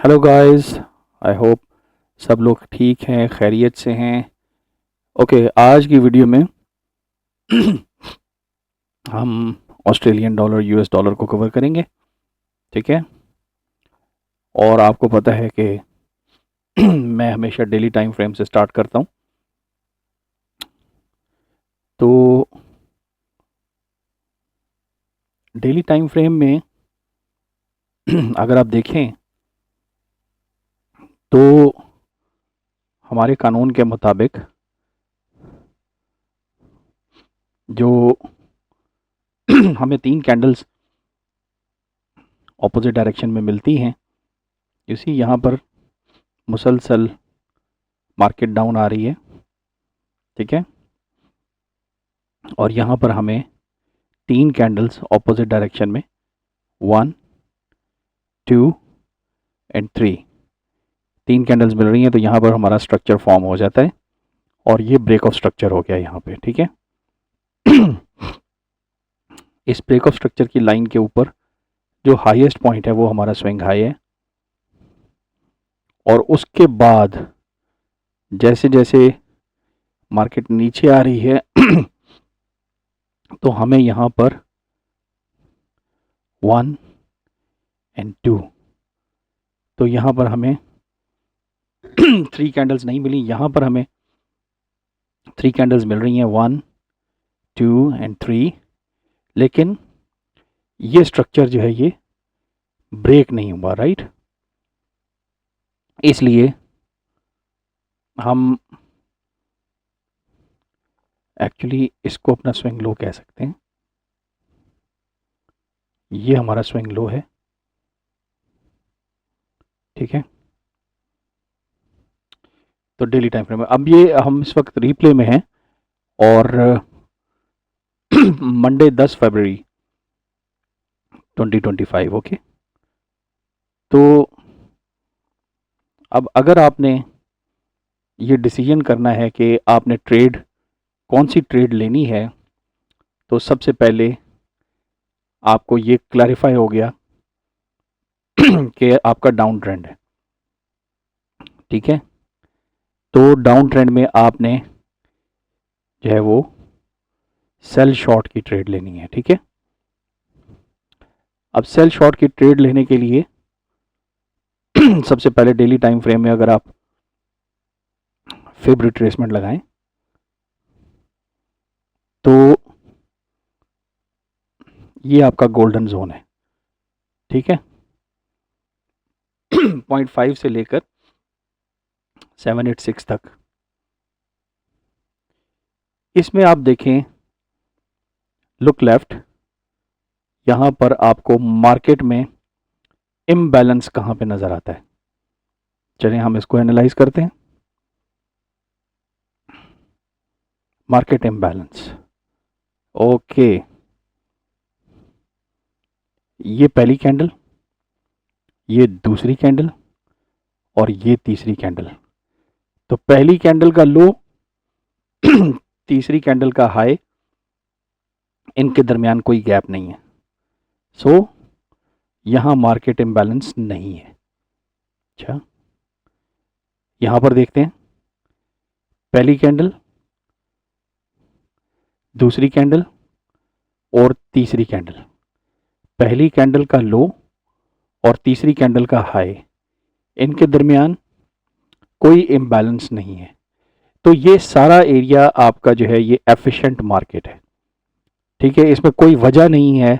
Hello guys. I hope सब लोग ठीक हैं, खैरियत से हैं। ओके, आज की वीडियो में हम ऑस्ट्रेलियन डॉलर यूएस डॉलर को कवर करेंगे। ठीक है। और आपको पता है कि मैं हमेशा डेली टाइम फ्रेम से स्टार्ट करता हूँ। तो डेली टाइम फ्रेम में अगर आप देखें तो हमारे कानून के मुताबिक जो हमें तीन कैंडल्स ऑपोजिट डायरेक्शन में मिलती हैं, इसी यहाँ पर मुसलसल मार्केट डाउन आ रही है। ठीक है। और यहाँ पर हमें तीन कैंडल्स ऑपोजिट डायरेक्शन में 1, 2 एंड 3 तीन कैंडल्स मिल रही हैं। तो यहाँ पर हमारा स्ट्रक्चर फॉर्म हो जाता है और ये ब्रेक ऑफ स्ट्रक्चर हो गया यहाँ पे। ठीक है। इस ब्रेक ऑफ स्ट्रक्चर की लाइन के ऊपर जो हाईएस्ट पॉइंट है वो हमारा स्विंग हाई है। और उसके बाद जैसे जैसे मार्केट नीचे आ रही है तो हमें यहाँ पर 1 एंड 2, तो यहाँ पर हमें 3 कैंडल्स नहीं मिली, यहाँ पर हमें 3 कैंडल्स मिल रही हैं, 1, 2 एंड 3। लेकिन ये स्ट्रक्चर जो है ये ब्रेक नहीं हुआ, राइट। इसलिए हम एक्चुअली इसको अपना स्विंग लो कह सकते हैं। ये हमारा स्विंग लो है। ठीक है। तो डेली टाइम फ्रेम में अब ये हम इस वक्त रिप्ले में हैं और मंडे 10 फरवरी 2025। ओके। तो अब अगर आपने ये डिसीजन करना है कि आपने ट्रेड कौन सी ट्रेड लेनी है, तो सबसे पहले आपको ये क्लैरिफाई हो गया कि आपका डाउन ट्रेंड है। ठीक है। तो डाउन ट्रेंड में आपने जो है वो सेल शॉर्ट की ट्रेड लेनी है। ठीक है। अब सेल शॉर्ट की ट्रेड लेने के लिए सबसे पहले डेली टाइम फ्रेम में अगर आप फिब रिट्रेसमेंट लगाएं तो ये आपका गोल्डन जोन है। ठीक है। 0.5 से लेकर 786 तक। इसमें आप देखें, लुक लेफ्ट, यहाँ पर आपको मार्केट में इम्बैलेंस कहाँ पे नज़र आता है। चलिए हम इसको एनालाइज करते हैं। Market imbalance, okay. ये पहली कैंडल, ये दूसरी कैंडल और ये तीसरी कैंडल। तो पहली कैंडल का लो तीसरी कैंडल का हाई, इनके दरमियान कोई गैप नहीं है। सो यहां मार्केट इम्बैलेंस नहीं है। अच्छा, यहां पर देखते हैं, पहली कैंडल, दूसरी कैंडल और तीसरी कैंडल। पहली कैंडल का लो और तीसरी कैंडल का हाई, इनके दरमियान कोई इम्बैलेंस नहीं है। तो ये सारा एरिया आपका जो है ये एफिशिएंट मार्केट है। ठीक है। इसमें कोई वजह नहीं है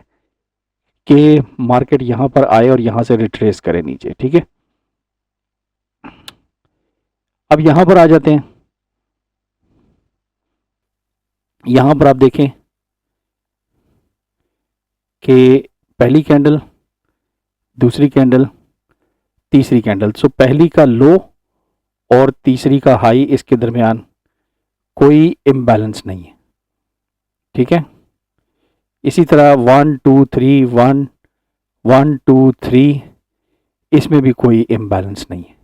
कि मार्केट यहां पर आए और यहां से रिट्रेस करे नीचे। ठीक है। अब यहां पर आ जाते हैं। यहां पर आप देखें कि पहली कैंडल, दूसरी कैंडल, तीसरी कैंडल। सो पहली का लो और तीसरी का हाई, इसके दरमियान कोई इम्बैलेंस नहीं है। ठीक है। इसी तरह 1 2 3 1 1 2 3, इसमें भी कोई इम्बैलेंस नहीं है।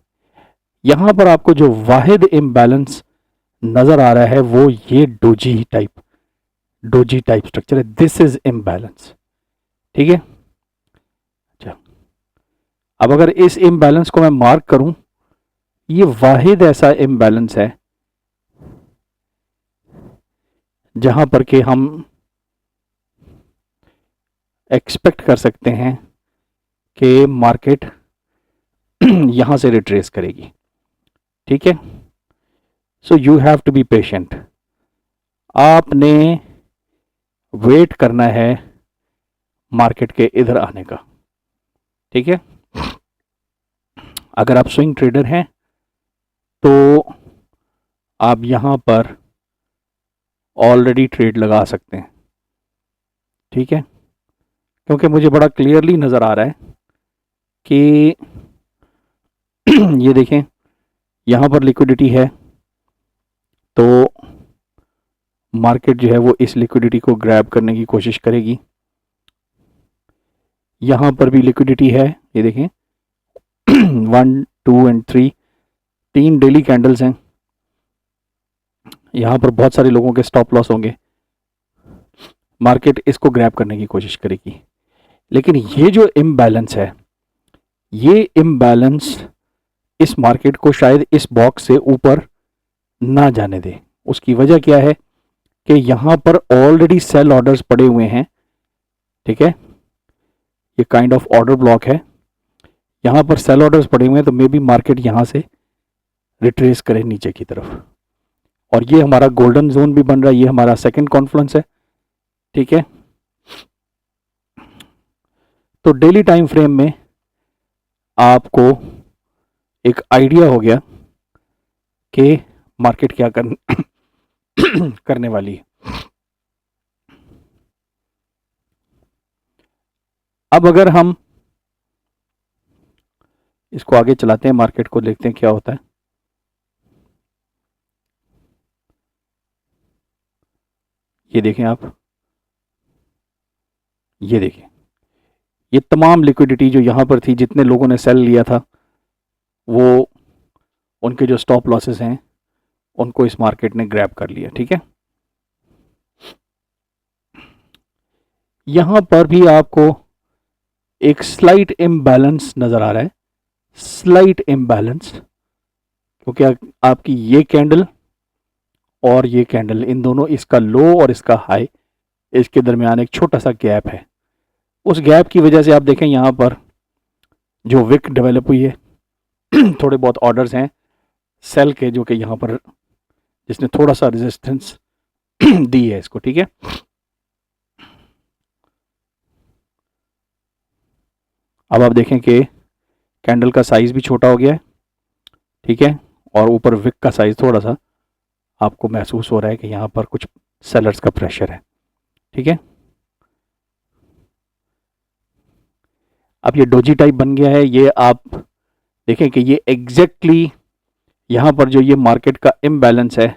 यहां पर आपको जो वाहिद इम्बैलेंस नजर आ रहा है वो ये डोजी टाइप स्ट्रक्चर है। This is imbalance. ठीक है। अच्छा, अब अगर इस इम्बैलेंस को मैं मार्क करूं, ये वाहिद ऐसा इम्बैलेंस है जहां पर कि हम एक्सपेक्ट कर सकते हैं कि मार्केट यहां से रिट्रेस करेगी। ठीक है, so you have to be patient. आपने वेट करना है मार्केट के इधर आने का। ठीक है, अगर आप स्विंग ट्रेडर हैं तो आप यहां पर ऑलरेडी ट्रेड लगा सकते हैं। ठीक है, क्योंकि मुझे बड़ा क्लियरली नज़र आ रहा है कि ये देखें यहाँ पर लिक्विडिटी है, तो मार्केट जो है वो इस लिक्विडिटी को ग्रैब करने की कोशिश करेगी। यहाँ पर भी लिक्विडिटी है, ये देखें 1 2 एंड 3, 3 डेली कैंडल्स हैं। यहाँ पर बहुत सारे लोगों के स्टॉप लॉस होंगे, मार्केट इसको ग्रैब करने की कोशिश करेगी। लेकिन ये जो इम्बैलेंस है, ये इम्बैलेंस इस मार्केट को शायद इस बॉक्स से ऊपर ना जाने दे। उसकी वजह क्या है कि यहाँ पर ऑलरेडी सेल ऑर्डर्स पड़े हुए हैं। ठीक है, ये काइंड ऑफ ऑर्डर ब्लॉक है, यहाँ पर सेल ऑर्डर्स पड़े हुए हैं, तो मे बी मार्केट यहाँ से रिट्रेस करे नीचे की तरफ। और ये हमारा गोल्डन जोन भी बन रहा है, ये हमारा सेकंड कॉन्फ्लुएंस है। ठीक है, तो डेली टाइम फ्रेम में आपको एक आइडिया हो गया कि मार्केट क्या करने वाली है। अब अगर हम इसको आगे चलाते हैं, मार्केट को देखते हैं क्या होता है। ये देखें आप, ये देखें, ये तमाम लिक्विडिटी जो यहाँ पर थी, जितने लोगों ने सेल लिया था, वो उनके जो स्टॉप लॉसेस हैं उनको इस मार्केट ने ग्रैब कर लिया। ठीक है, यहाँ पर भी आपको एक स्लाइट इम्बैलेंस नज़र आ रहा है, स्लाइट इम्बैलेंस, क्योंकि आपकी ये कैंडल और ये कैंडल, इन दोनों, इसका लो और इसका हाई, इसके दरमियान एक छोटा सा गैप है। उस गैप की वजह से आप देखें यहाँ पर जो विक डेवलप हुई है, थोड़े बहुत ऑर्डर्स हैं सेल के, जो कि यहाँ पर जिसने थोड़ा सा रेजिस्टेंस दी है इसको। ठीक है, अब आप देखें कि कैंडल का साइज भी छोटा हो गया है। ठीक है, और ऊपर विक का साइज थोड़ा सा आपको महसूस हो रहा है कि यहाँ पर कुछ सेलर्स का प्रेशर है। ठीक है, अब ये डोजी टाइप बन गया है। ये आप देखें कि ये एग्जैक्टली यहाँ पर जो ये मार्केट का इम्बैलेंस है,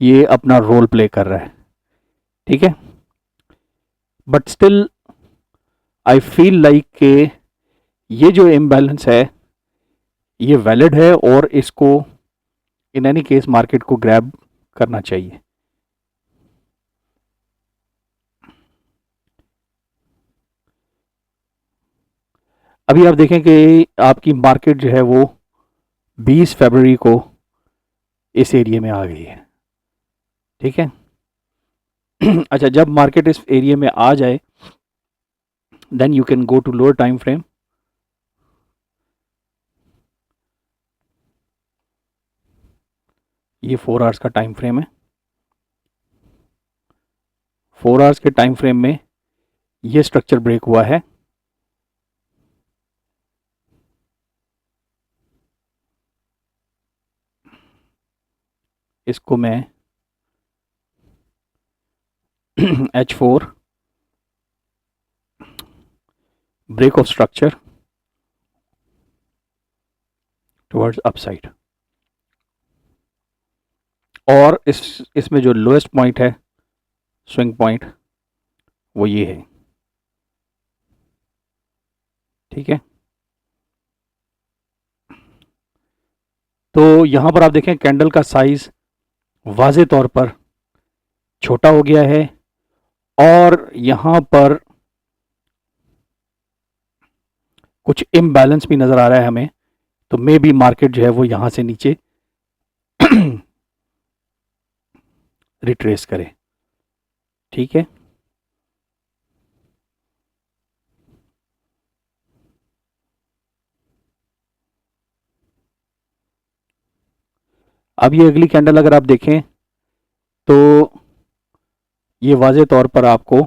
ये अपना रोल प्ले कर रहा है। ठीक है, but still I feel like के ये जो इम्बैलेंस है ये वैलिड है और इसको इन एनी केस मार्केट को ग्रैब करना चाहिए। अभी आप देखें कि आपकी मार्केट जो है वो 20 फरवरी को इस एरिया में आ गई है। ठीक है, अच्छा, जब मार्केट इस एरिया में आ जाए then you can go to lower time frame. ये 4 आवर्स का टाइम फ्रेम है। 4 आवर्स के टाइम फ्रेम में ये स्ट्रक्चर ब्रेक हुआ है। इसको मैं H4 break of structure towards upside, और इसमें जो लोएस्ट पॉइंट है, स्विंग पॉइंट, वो ये है। ठीक है, तो यहाँ पर आप देखें कैंडल का साइज वाज़े तौर पर छोटा हो गया है, और यहाँ पर कुछ इम्बैलेंस भी नज़र आ रहा है हमें, तो मे बी मार्केट जो है वो यहाँ से नीचे रिट्रेस करे। ठीक है, अब ये अगली कैंडल अगर आप देखें तो ये वाज़े तौर पर आपको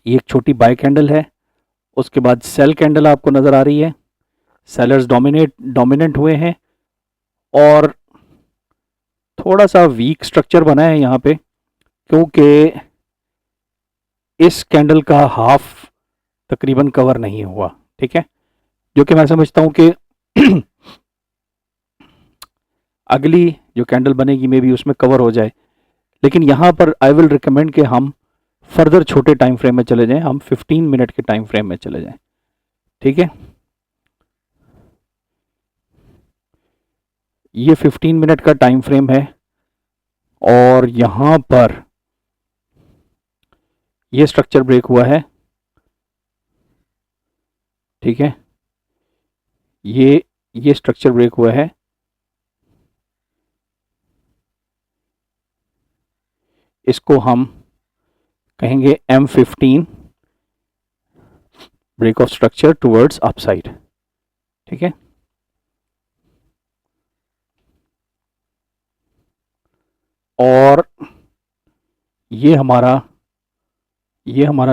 ये एक छोटी बाय कैंडल है, उसके बाद सेल कैंडल आपको नज़र आ रही है, सेलर्स डोमिनेंट हुए हैं और थोड़ा सा वीक स्ट्रक्चर बना है यहाँ पे, क्योंकि इस कैंडल का हाफ तकरीबन कवर नहीं हुआ। ठीक है, जो कि मैं समझता हूँ कि अगली जो कैंडल बनेगी मे बी उसमें कवर हो जाए, लेकिन यहाँ पर आई विल रिकमेंड कि हम फर्दर छोटे टाइम फ्रेम में चले जाएं, हम 15 मिनट के टाइम फ्रेम में चले जाएं। ठीक है, ये 15 मिनट का टाइम फ्रेम है और यहाँ पर ये स्ट्रक्चर ब्रेक हुआ है। ठीक है, ये स्ट्रक्चर ब्रेक हुआ है, इसको हम कहेंगे M15 break of structure towards upside. ठीक है, और ये हमारा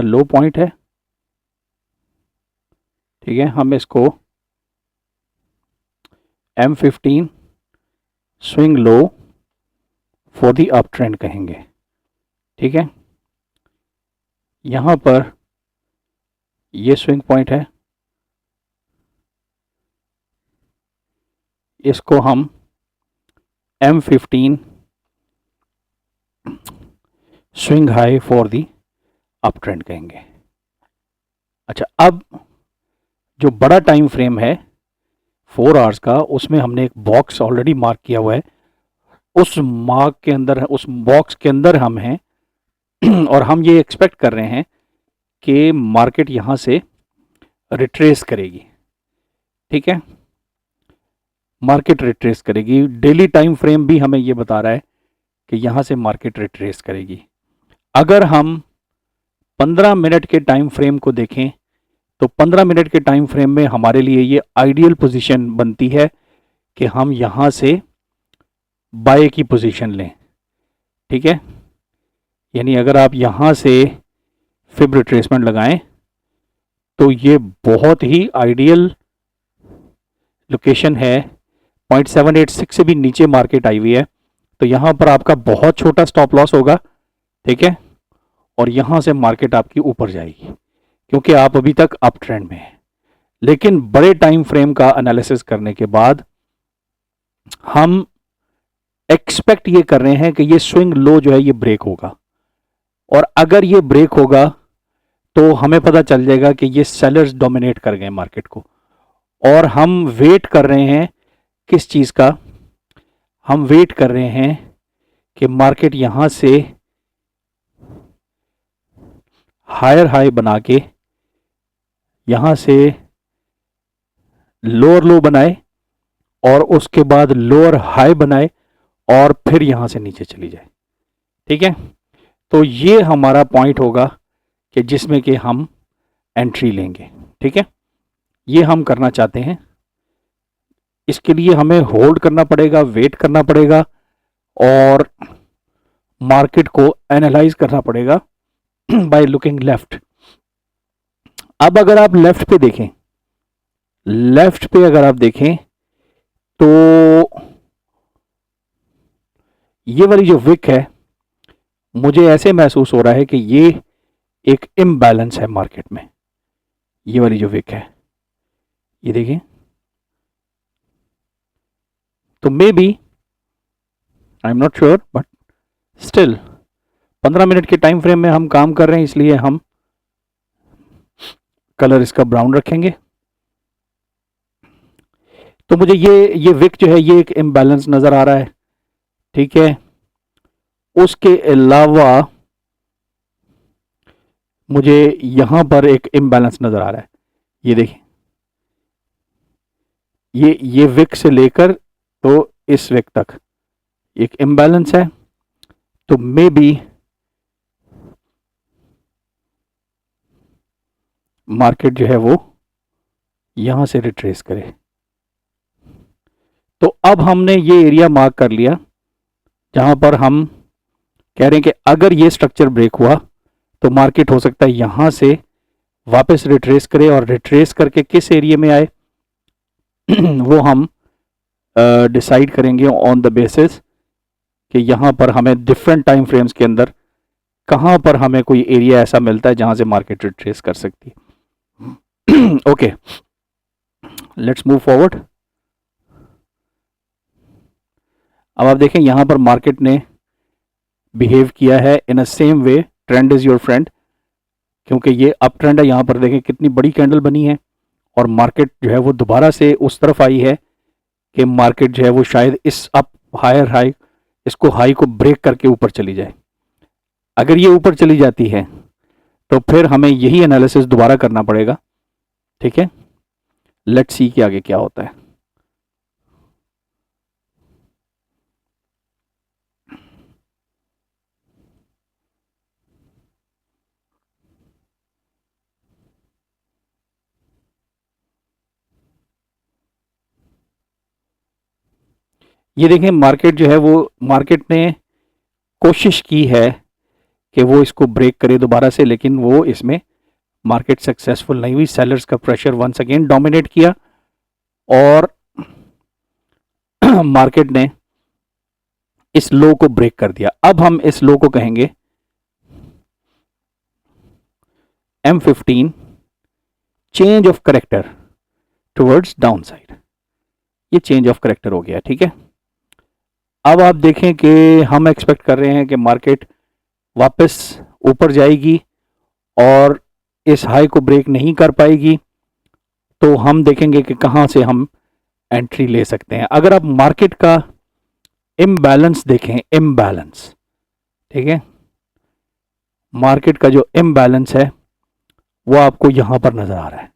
लो पॉइंट है। ठीक है, हम इसको M15 swing low for the up trend कहेंगे। ठीक है, यहाँ पर ये स्विंग पॉइंट है, इसको हम M15 swing high for the up trend कहेंगे। अच्छा, अब जो बड़ा टाइम फ्रेम है 4 आवर्स का, उसमें हमने एक बॉक्स ऑलरेडी मार्क किया हुआ है, उस बॉक्स के अंदर हम हैं और हम ये एक्सपेक्ट कर रहे हैं कि मार्केट यहाँ से रिट्रेस करेगी। ठीक है, मार्केट रिट्रेस करेगी, डेली टाइम फ्रेम भी हमें ये बता रहा है कि यहाँ से मार्केट रिट्रेस करेगी। अगर हम 15 मिनट के टाइम फ्रेम को देखें तो 15 मिनट के टाइम फ्रेम में हमारे लिए ये आइडियल पोजीशन बनती है कि हम यहाँ से बाय की पोजीशन लें। ठीक है, यानी अगर आप यहाँ से फिब रिट्रेसमेंट लगाएं तो ये बहुत ही आइडियल लोकेशन है। 0.786 से भी नीचे मार्केट आई हुई है, तो यहाँ पर आपका बहुत छोटा स्टॉप लॉस होगा। ठीक है, और यहाँ से मार्केट आपकी ऊपर जाएगी क्योंकि आप अभी तक अप ट्रेंड में हैं। लेकिन बड़े टाइम फ्रेम का एनालिसिस करने के बाद हम एक्सपेक्ट ये कर रहे हैं कि ये स्विंग लो जो है ये ब्रेक होगा, और अगर ये ब्रेक होगा तो हमें पता चल जाएगा कि ये सेलर्स डोमिनेट कर गए मार्केट को, और हम वेट कर रहे हैं किस चीज़ का, हम वेट कर रहे हैं कि मार्केट यहाँ से हायर हाई बना के यहाँ से लोअर लो बनाए और उसके बाद लोअर हाई बनाए और फिर यहाँ से नीचे चली जाए। ठीक है, तो ये हमारा पॉइंट होगा कि जिसमें कि हम एंट्री लेंगे। ठीक है, ये हम करना चाहते हैं। इसके लिए हमें होल्ड करना पड़ेगा, वेट करना पड़ेगा और मार्केट को एनालाइज करना पड़ेगा बाय लुकिंग लेफ्ट। अब अगर आप लेफ्ट पे देखें, लेफ्ट पे अगर आप देखें तो ये वाली जो विक है, मुझे ऐसे महसूस हो रहा है कि ये एक इम्बैलेंस है मार्केट में। ये वाली जो विक है, ये देखिए, तो may be, I am not sure, but still 15 minute के टाइम फ्रेम में हम काम कर रहे हैं, इसलिए हम कलर इसका ब्राउन रखेंगे। तो मुझे ये विक जो है ये एक इम्बैलेंस नज़र आ रहा है। ठीक है, उसके अलावा मुझे यहाँ पर एक इम्बैलेंस नज़र आ रहा है। ये देखिए, ये विक से लेकर तो इस विक तक एक इम्बैलेंस है, तो मे बी मार्केट जो है वो यहां से रिट्रेस करे। तो अब हमने ये एरिया मार्क कर लिया जहां पर हम कह रहे हैं कि अगर ये स्ट्रक्चर ब्रेक हुआ तो मार्केट हो सकता है यहां से वापस रिट्रेस करे, और रिट्रेस करके किस एरिया में आए वो हम डिसाइड करेंगे ऑन द बेसिस कि यहां पर हमें डिफरेंट टाइम फ्रेम्स के अंदर कहां पर हमें कोई एरिया ऐसा मिलता है जहां से मार्केट रिट्रेस कर सकती है। Okay, let's move forward. अब आप देखें यहां पर मार्केट ने बिहेव किया है in a same way, trend is your friend, क्योंकि ये अप ट्रेंड है। यहां पर देखें कितनी बड़ी कैंडल बनी है, और मार्केट जो है वो दोबारा से उस तरफ आई है कि मार्केट जो है वो शायद इस अप हायर हाई, इसको हाई को ब्रेक करके ऊपर चली जाए। अगर ये ऊपर चली जाती है तो फिर हमें यही एनालिसिस दोबारा करना पड़ेगा, ठीक है। लेट्स सी कि आगे क्या होता है। ये देखें मार्केट जो है वो, मार्केट ने कोशिश की है कि वो इसको ब्रेक करे दोबारा से, लेकिन वो इसमें मार्केट सक्सेसफुल नहीं हुई। सेलर्स का प्रेशर वंस अगेन डोमिनेट किया और मार्केट ने इस लो को ब्रेक कर दिया। अब हम इस लो को कहेंगे M15 change of character towards down side. ये चेंज ऑफ करेक्टर हो गया, ठीक है। अब आप देखें कि हम एक्सपेक्ट कर रहे हैं कि मार्केट वापस ऊपर जाएगी और इस हाई को ब्रेक नहीं कर पाएगी, तो हम देखेंगे कि कहां से हम एंट्री ले सकते हैं। अगर आप मार्केट का इम्बैलेंस देखें, इम्बैलेंस, ठीक है, मार्केट का जो इम्बैलेंस है वो आपको यहां पर नजर आ रहा है,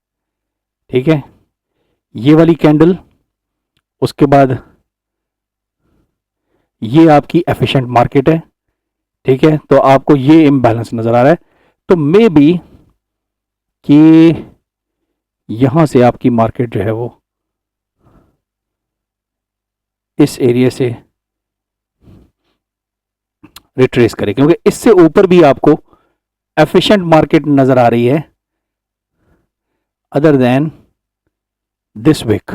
ठीक है। ये वाली कैंडल, उसके बाद ये आपकी एफिशिएंट मार्केट है, ठीक है। तो आपको ये इम्बैलेंस नजर आ रहा है, तो मे बी कि यहां से आपकी मार्केट जो है वो इस एरिया से रिट्रेस करे, क्योंकि इससे ऊपर भी आपको एफिशिएंट मार्केट नजर आ रही है अदर देन दिस विक।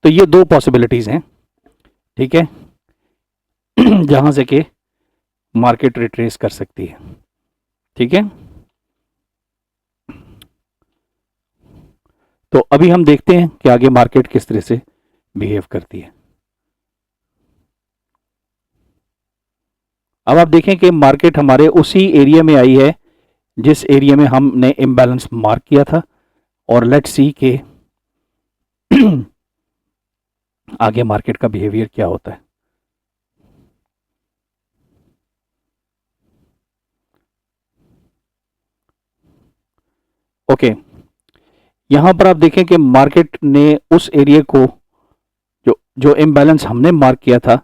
तो ये दो पॉसिबिलिटीज हैं, ठीक है, जहां से कि मार्केट रिट्रेस कर सकती है, ठीक है। तो अभी हम देखते हैं कि आगे मार्केट किस तरह से बिहेव करती है। अब आप देखें कि मार्केट हमारे उसी एरिया में आई है जिस एरिया में हमने इम्बैलेंस मार्क किया था, और लेट्स सी के आगे मार्केट का बिहेवियर क्या होता है। ओके, यहां पर आप देखें कि मार्केट ने उस एरिया को, जो इम्बैलेंस हमने मार्क किया था,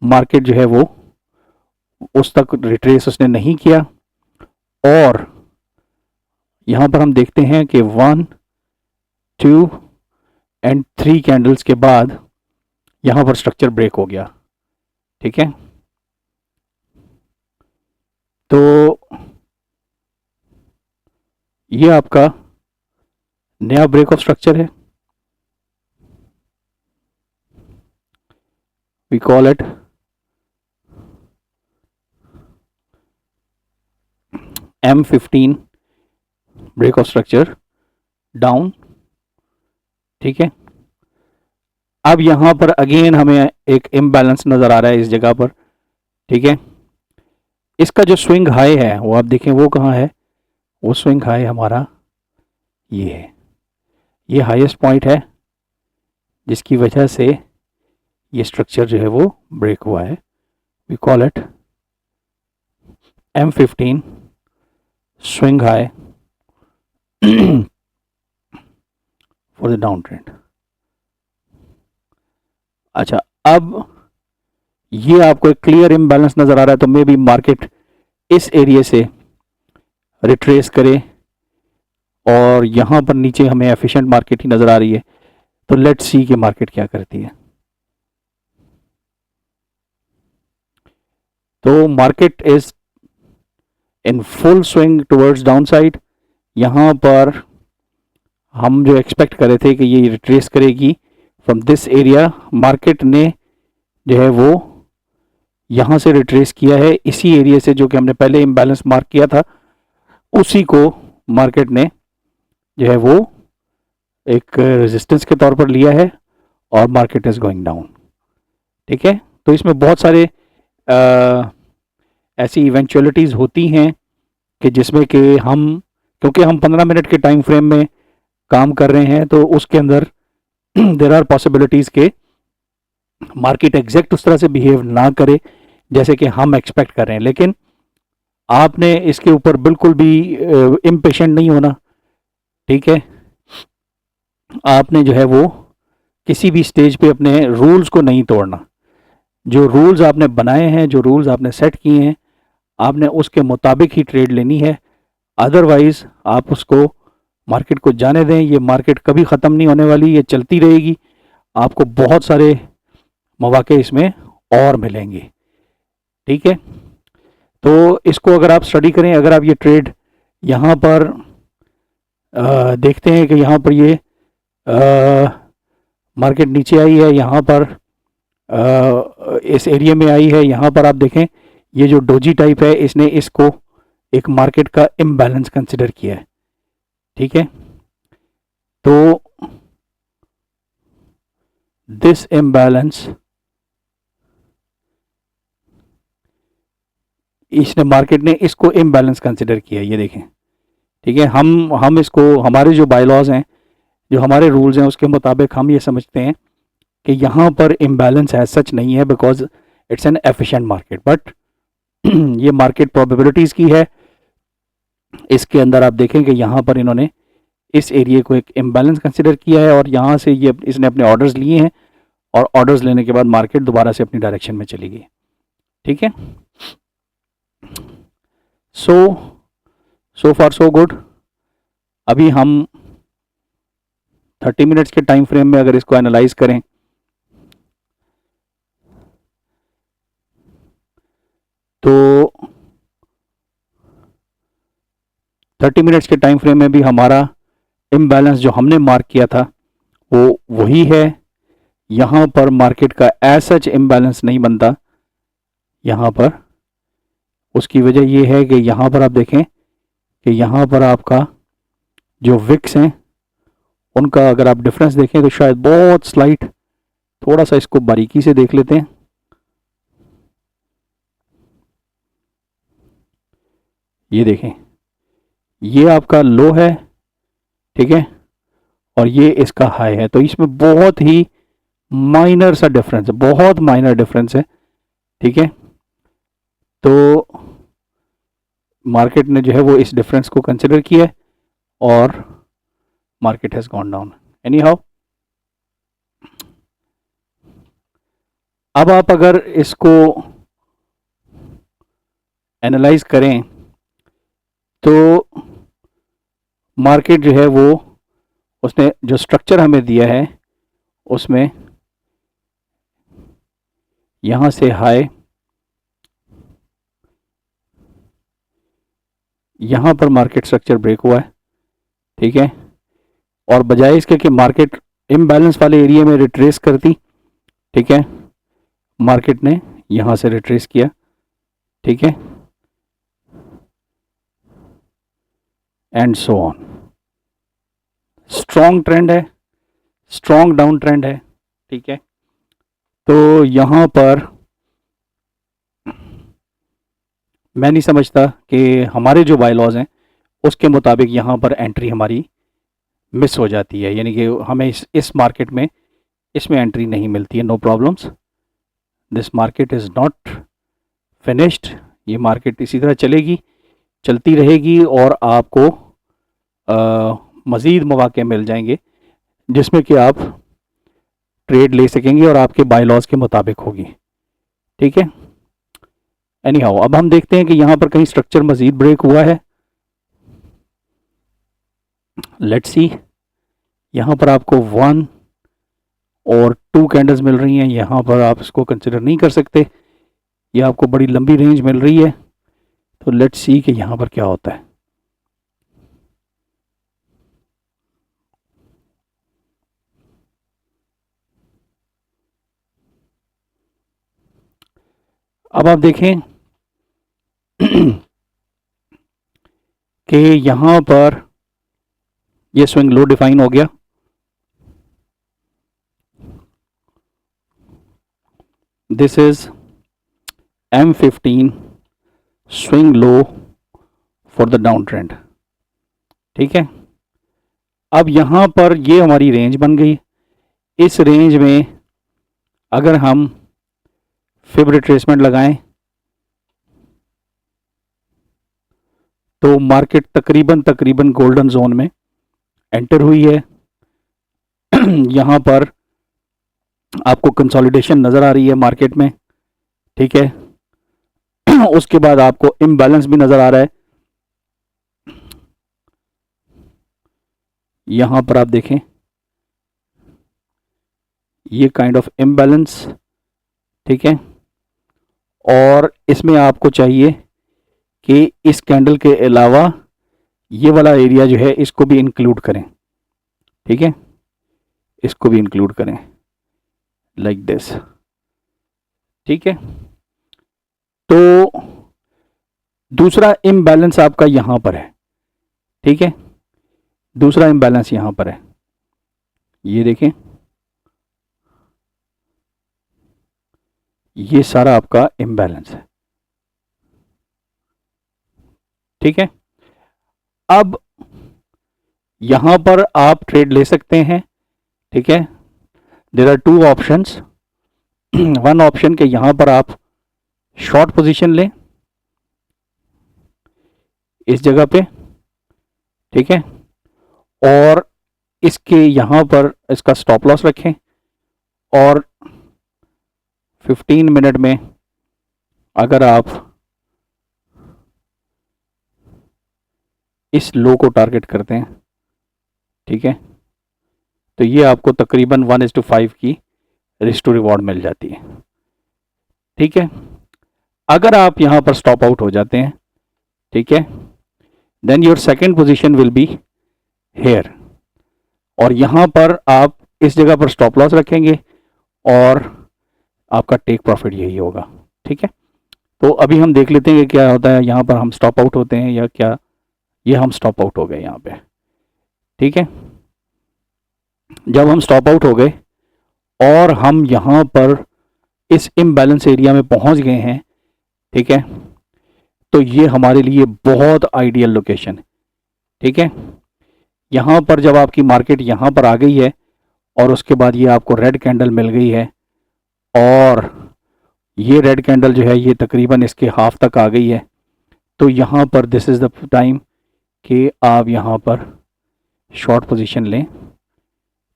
मार्केट जो है वो उस तक रिट्रेस उसने नहीं किया, और यहां पर हम देखते हैं कि 1, 2 एंड 3 कैंडल्स के बाद यहां पर स्ट्रक्चर ब्रेक हो गया, ठीक है। तो ये आपका नया ब्रेक ऑफ स्ट्रक्चर है, we call it M15 break of structure down, ठीक है। अब यहां पर अगेन हमें एक इम्बैलेंस नजर आ रहा है इस जगह पर, ठीक है। इसका जो स्विंग हाई है वो आप देखें वो कहाँ है, वो स्विंग हाई हमारा ये है, ये हाईएस्ट पॉइंट है जिसकी वजह से ये स्ट्रक्चर जो है वो ब्रेक हुआ है। We call it M15 swing high for the downtrend. अच्छा, अब ये आपको एक क्लियर इम्बैलेंस नजर आ रहा है, तो मे बी मार्केट इस एरिया से रिट्रेस करे और यहां पर नीचे हमें एफिशिएंट मार्केट ही नजर आ रही है। तो लेट्स सी कि मार्केट क्या करती है। तो market is in full swing towards downside. यहां पर हम जो एक्सपेक्ट कर रहे थे कि ये रिट्रेस करेगी फ्रॉम दिस एरिया, मार्केट ने जो है वो यहां से रिट्रेस किया है इसी एरिया से, जो कि हमने पहले इम्बैलेंस मार्क किया था, उसी को मार्केट ने जो है वो एक रेजिस्टेंस के तौर पर लिया है और मार्केट इज गोइंग डाउन। ठीक है, तो इसमें बहुत सारे ऐसी इवेंचुअलिटीज़ होती हैं कि जिसमें कि हम, क्योंकि हम 15 मिनट के टाइम फ्रेम में काम कर रहे हैं, तो उसके अंदर देर आर पॉसिबिलिटीज़ के मार्केट एग्जैक्ट उस तरह से बिहेव ना करे जैसे कि हम एक्सपेक्ट कर रहे हैं। लेकिन आपने इसके ऊपर बिल्कुल भी इम्पेशेंट नहीं होना। ठीक है, आपने जो है वो किसी भी स्टेज पे अपने रूल्स को नहीं तोड़ना। जो रूल्स आपने बनाए हैं, जो रूल्स आपने सेट किए हैं, आपने उसके मुताबिक ही ट्रेड लेनी है। अदरवाइज आप उसको मार्केट को जाने दें, ये मार्केट कभी ख़त्म नहीं होने वाली, ये चलती रहेगी। आपको बहुत सारे मौके इसमें और मिलेंगे। ठीक है, तो इसको अगर आप स्टडी करें, अगर आप ये ट्रेड यहाँ पर देखते हैं कि यहाँ पर ये मार्केट नीचे आई है, यहाँ पर इस एरिया में आई है, यहाँ पर आप देखें ये जो डोजी टाइप है, इसने इसको एक मार्केट का इम्बैलेंस कंसिडर किया है। ठीक है, तो दिस इम्बैलेंस इसने मार्केट ने इसको इम्बैलेंस कंसिडर किया, ये देखें। ठीक है, हम इसको, हमारे जो बायलॉज हैं, जो हमारे रूल्स हैं, उसके मुताबिक हम ये समझते हैं कि यहाँ पर इम्बैलेंस है, सच नहीं है, because it's an efficient market. But ये मार्केट प्रोबेबिलिटीज़ की है। इसके अंदर आप देखें कि यहाँ पर इन्होंने इस एरिया को एक इम्बैलेंस कंसिडर किया है और यहाँ से ये इसने अपने ऑर्डर्स लिए हैं और ऑर्डर्स लेने के बाद मार्केट दोबारा से अपनी डायरेक्शन में चली गई। ठीक है, सो फार सो गुड। अभी हम 30 मिनट्स के टाइम फ्रेम में अगर इसको एनालाइज करें तो 30 मिनट्स के टाइम फ्रेम में भी हमारा इम्बैलेंस जो हमने मार्क किया था वो वही है। यहाँ पर मार्केट का एज सच इम्बैलेंस नहीं बनता यहाँ पर। उसकी वजह ये है कि यहाँ पर आप देखें कि यहाँ पर आपका जो विक्स हैं उनका अगर आप डिफरेंस देखें तो शायद बहुत स्लाइट, थोड़ा सा इसको बारीकी से देख लेते हैं। ये देखें, ये आपका लो है, ठीक है, और ये इसका हाई है। तो इसमें बहुत ही माइनर सा डिफरेंस है, बहुत माइनर डिफरेंस है। ठीक है, तो मार्केट ने जो है वो इस डिफरेंस को कंसिडर किया है और market has gone down any how. अब आप अगर इसको एनालाइज करें तो मार्केट जो है वो, उसने जो स्ट्रक्चर हमें दिया है उसमें यहाँ से हाई, यहाँ पर मार्केट स्ट्रक्चर ब्रेक हुआ है। ठीक है, और बजाय इसके कि मार्केट इम्बैलेंस वाले एरिया में रिट्रेस करती, ठीक है, मार्केट ने यहाँ से रिट्रेस किया। ठीक है, and so on. Strong trend है, स्ट्रॉन्ग डाउन ट्रेंड है। ठीक है, तो यहाँ पर मैं नहीं समझता कि हमारे जो बायलॉज हैं उसके मुताबिक यहाँ पर एंट्री हमारी मिस हो जाती है, यानी कि हमें इस मार्केट में इसमें एंट्री नहीं मिलती है। No problems, this market is not finished. ये मार्केट इसी तरह चलेगी चलती रहेगी और आपको मज़ीद मौके मिल जाएंगे जिसमें कि आप ट्रेड ले सकेंगे और आपके बाय लॉज के मुताबिक होगी। ठीक है, एनी हाउ अब हम देखते हैं कि यहाँ पर कहीं स्ट्रक्चर मज़ीद ब्रेक हुआ है। लेट्स सी, यहाँ पर आपको 1 और 2 कैंडल्स मिल रही हैं, यहाँ पर आप इसको कंसिडर नहीं कर सकते, ये आपको बड़ी लंबी रेंज मिल रही है। तो लेट्स सी कि यहाँ पर क्या होता है। अब आप देखें कि यहाँ पर ये स्विंग लो डिफाइन हो गया, this is M15 swing low for the down trend. ठीक है, अब यहाँ पर ये हमारी रेंज बन गई। इस रेंज में अगर हम फिब रिट्रेसमेंट लगाएं तो मार्केट तकरीबन गोल्डन जोन में एंटर हुई है। यहाँ पर आपको कंसोलिडेशन नज़र आ रही है मार्केट में। ठीक है, उसके बाद आपको इम्बैलेंस भी नज़र आ रहा है। यहाँ पर आप देखें ये काइंड ऑफ इम्बैलेंस। ठीक है, और इसमें आपको चाहिए कि इस कैंडल के अलावा ये वाला एरिया जो है इसको भी इंक्लूड करें। ठीक है, इसको भी इंक्लूड करें लाइक दिस। ठीक है, तो दूसरा इम्बैलेंस आपका यहां पर है। ठीक है, दूसरा इम्बैलेंस यहां पर है, ये देखें, ये सारा आपका इम्बैलेंस है। ठीक है, अब यहां पर आप ट्रेड ले सकते हैं। ठीक है, there are 2 options. One option के यहां पर आप शॉर्ट पोजीशन लें इस जगह पे। ठीक है, और इसके यहां पर इसका स्टॉप लॉस रखें और 15 मिनट में अगर आप इस लो को टारगेट करते हैं, ठीक है, तो ये आपको तकरीबन 1:5 की रिस्क टू रिवॉर्ड मिल जाती है। ठीक है, अगर आप यहां पर स्टॉप आउट हो जाते हैं, ठीक है, then your second position will be here, और यहां पर आप इस जगह पर स्टॉप लॉस रखेंगे और आपका टेक प्रॉफिट यही होगा। ठीक है, तो अभी हम देख लेते हैं कि क्या होता है। यहां पर हम स्टॉप आउट होते हैं या क्या, ये हम स्टॉप आउट हो गए यहाँ पे। ठीक है, जब हम स्टॉप आउट हो गए और हम यहाँ पर इस इम्बैलेंस एरिया में पहुंच गए हैं, ठीक है, तो ये हमारे लिए बहुत आइडियल लोकेशन है। ठीक है, यहाँ पर जब आपकी मार्केट यहाँ पर आ गई है और उसके बाद ये आपको रेड कैंडल मिल गई है और ये रेड कैंडल जो है ये तकरीबन इसके हाफ तक आ गई है, तो यहाँ पर दिस इज़ द टाइम कि आप यहाँ पर शॉर्ट पोजीशन लें।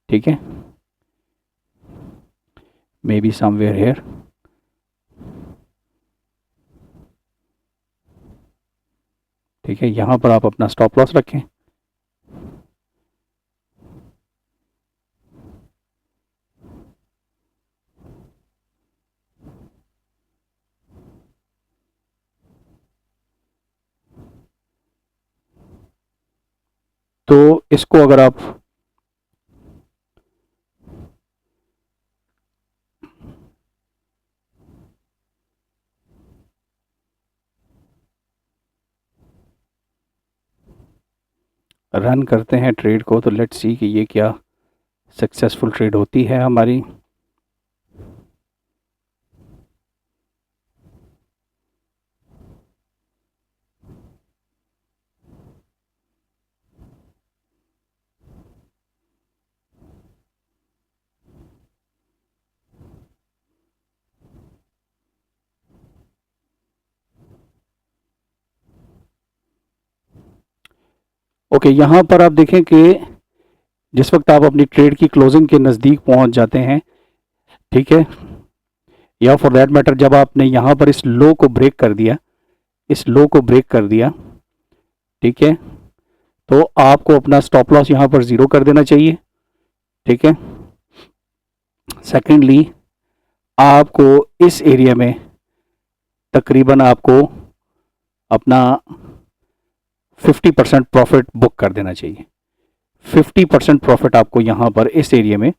ठीक है, मे बी समवेयर हेयर। ठीक है, यहाँ पर आप अपना स्टॉप लॉस रखें। तो इसको अगर आप रन करते हैं ट्रेड को, तो लेट्स सी कि ये क्या सक्सेसफुल ट्रेड होती है हमारी। ओके, यहाँ पर आप देखें कि जिस वक्त आप अपनी ट्रेड की क्लोजिंग के नज़दीक पहुँच जाते हैं, ठीक है, या फॉर दैट मैटर जब आपने यहाँ पर इस लो को ब्रेक कर दिया, इस लो को ब्रेक कर दिया, ठीक है, तो आपको अपना स्टॉप लॉस यहाँ पर ज़ीरो कर देना चाहिए, ठीक है। सेकेंडली, आपको इस एरिया में तकरीबन आपको अपना 50% प्रॉफिट बुक कर देना चाहिए। 50% प्रॉफिट आपको यहाँ पर इस एरिया में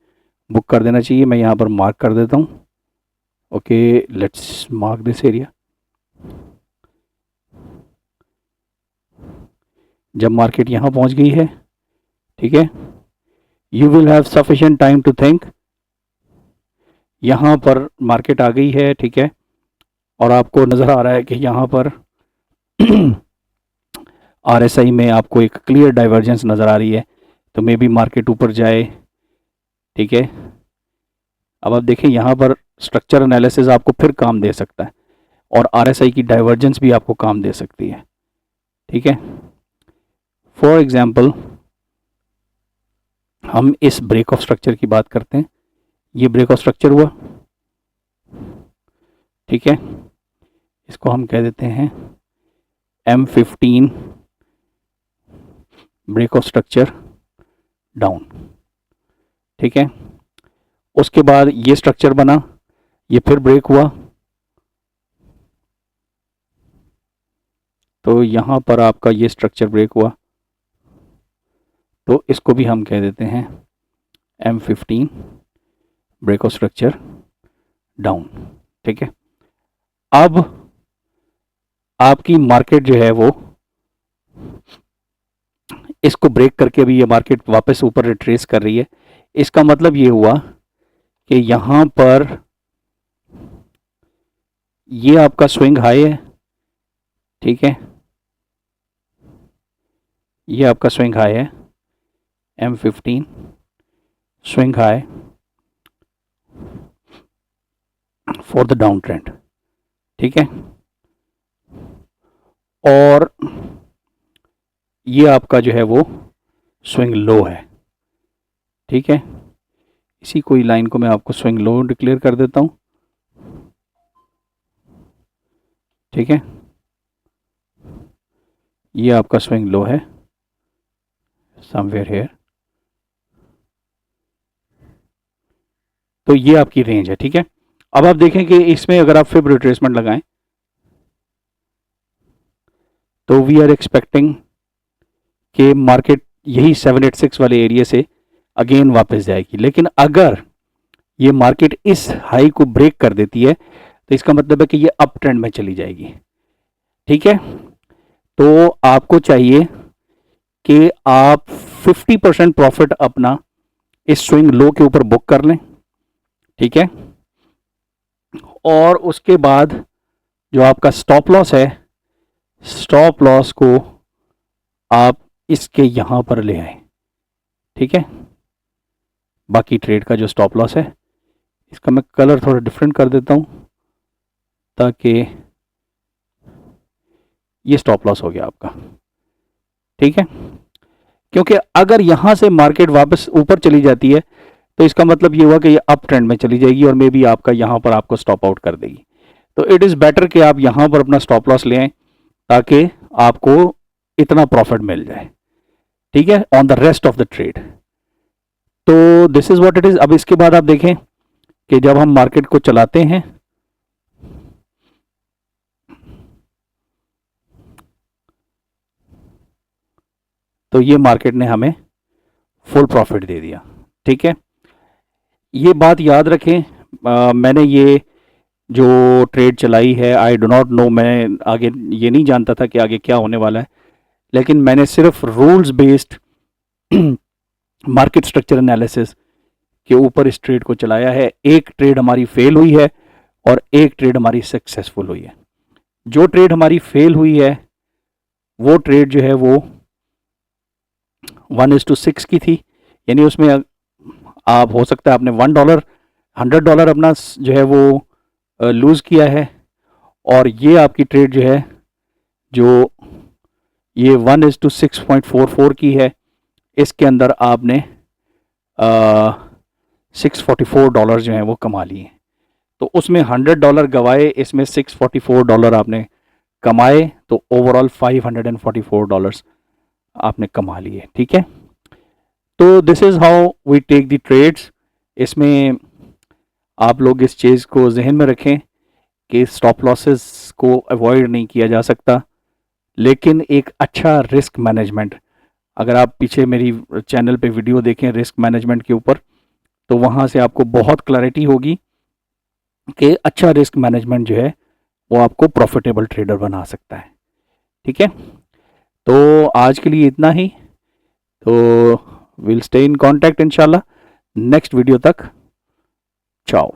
बुक कर देना चाहिए। मैं यहाँ पर मार्क कर देता हूँ। Okay, let's mark this area. जब मार्केट यहाँ पहुँच गई है, ठीक है, you will have sufficient time to think. यहाँ पर मार्केट आ गई है, ठीक है, और आपको नज़र आ रहा है कि यहाँ पर RSI में आपको एक क्लियर डाइवर्जेंस नज़र आ रही है, तो मे बी मार्केट ऊपर जाए, ठीक है। अब आप देखें यहाँ पर स्ट्रक्चर एनालिसिस आपको फिर काम दे सकता है और RSI की डाइवर्जेंस भी आपको काम दे सकती है, ठीक है। फॉर एग्जांपल हम इस ब्रेक ऑफ स्ट्रक्चर की बात करते हैं। ये ब्रेक ऑफ स्ट्रक्चर हुआ, ठीक है, इसको हम कह देते हैं M15 break of structure down, ठीक है। उसके बाद ये स्ट्रक्चर बना, ये फिर ब्रेक हुआ, तो यहाँ पर आपका ये स्ट्रक्चर ब्रेक हुआ, तो इसको भी हम कह देते हैं M15 break of structure down, ठीक है। अब आपकी मार्केट जो है वो इसको ब्रेक करके अभी ये मार्केट वापस ऊपर रिट्रेस कर रही है। इसका मतलब ये हुआ कि यहाँ पर ये आपका स्विंग हाई है, ठीक है, ये आपका स्विंग हाई है M15 swing high for the down trend, ठीक है, और ये आपका जो है वो स्विंग लो है, ठीक है। इसी कोई लाइन को मैं आपको स्विंग लो डिक्लेयर कर देता हूँ, ठीक है। ये आपका स्विंग लो है समवेयर हियर, तो ये आपकी रेंज है, ठीक है। अब आप देखें कि इसमें अगर आप फिब रिट्रेसमेंट लगाएं तो वी आर एक्सपेक्टिंग कि मार्केट यही 786 वाले एरिया से अगेन वापस जाएगी। लेकिन अगर ये मार्केट इस हाई को ब्रेक कर देती है तो इसका मतलब है कि ये अप ट्रेंड में चली जाएगी, ठीक है। तो आपको चाहिए कि आप 50% प्रॉफिट अपना इस स्विंग लो के ऊपर बुक कर लें, ठीक है, और उसके बाद जो आपका स्टॉप लॉस है, स्टॉप लॉस को आप इसके यहां पर ले आए, ठीक है। बाकी ट्रेड का जो स्टॉप लॉस है इसका मैं कलर थोड़ा डिफरेंट कर देता हूं ताकि ये स्टॉप लॉस हो गया आपका, ठीक है। क्योंकि अगर यहां से मार्केट वापस ऊपर चली जाती है तो इसका मतलब ये हुआ कि ये अप ट्रेंड में चली जाएगी और मे बी आपका यहां पर आपको स्टॉप आउट कर देगी। तो इट इज़ बेटर कि आप यहां पर अपना स्टॉप लॉस ले आएं ताकि आपको इतना प्रॉफिट मिल जाए, ठीक है, on the rest of the trade. तो this is what it is. अब इसके बाद आप देखें कि जब हम मार्केट को चलाते हैं तो ये मार्केट ने हमें फुल प्रॉफिट दे दिया, ठीक है। ये बात याद रखें, मैंने ये जो ट्रेड चलाई है, आई डो नॉट नो, मैं आगे ये नहीं जानता था कि आगे क्या होने वाला है, लेकिन मैंने सिर्फ rules based market structure analysis के ऊपर इस ट्रेड को चलाया है। एक ट्रेड हमारी फेल हुई है और एक ट्रेड हमारी सक्सेसफुल हुई है। जो ट्रेड हमारी फेल हुई है वो ट्रेड जो है वो 1:6 की थी, यानी उसमें आप हो सकता है आपने $1 $100 अपना जो है वो लूज़ किया है, और ये आपकी ट्रेड जो है जो ये 1:6.44 की है, इसके अंदर आपने $644 जो हैं वो कमा लिए। तो उसमें $100 गवाए, इसमें $644 आपने कमाए, तो ओवरऑल $544 आपने कमा लिए। ठीक है, तो this is how we take the trades. इसमें आप लोग इस चीज़ को जहन में रखें कि स्टॉप लॉसेस को अवॉइड नहीं किया जा सकता, लेकिन एक अच्छा रिस्क मैनेजमेंट, अगर आप पीछे मेरी चैनल पे वीडियो देखें रिस्क मैनेजमेंट के ऊपर, तो वहाँ से आपको बहुत क्लैरिटी होगी कि अच्छा रिस्क मैनेजमेंट जो है वो आपको प्रॉफिटेबल ट्रेडर बना सकता है। ठीक है, तो आज के लिए इतना ही। तो विल स्टे इन कांटेक्ट इंशाल्लाह। नेक्स्ट वीडियो तक, चाओ।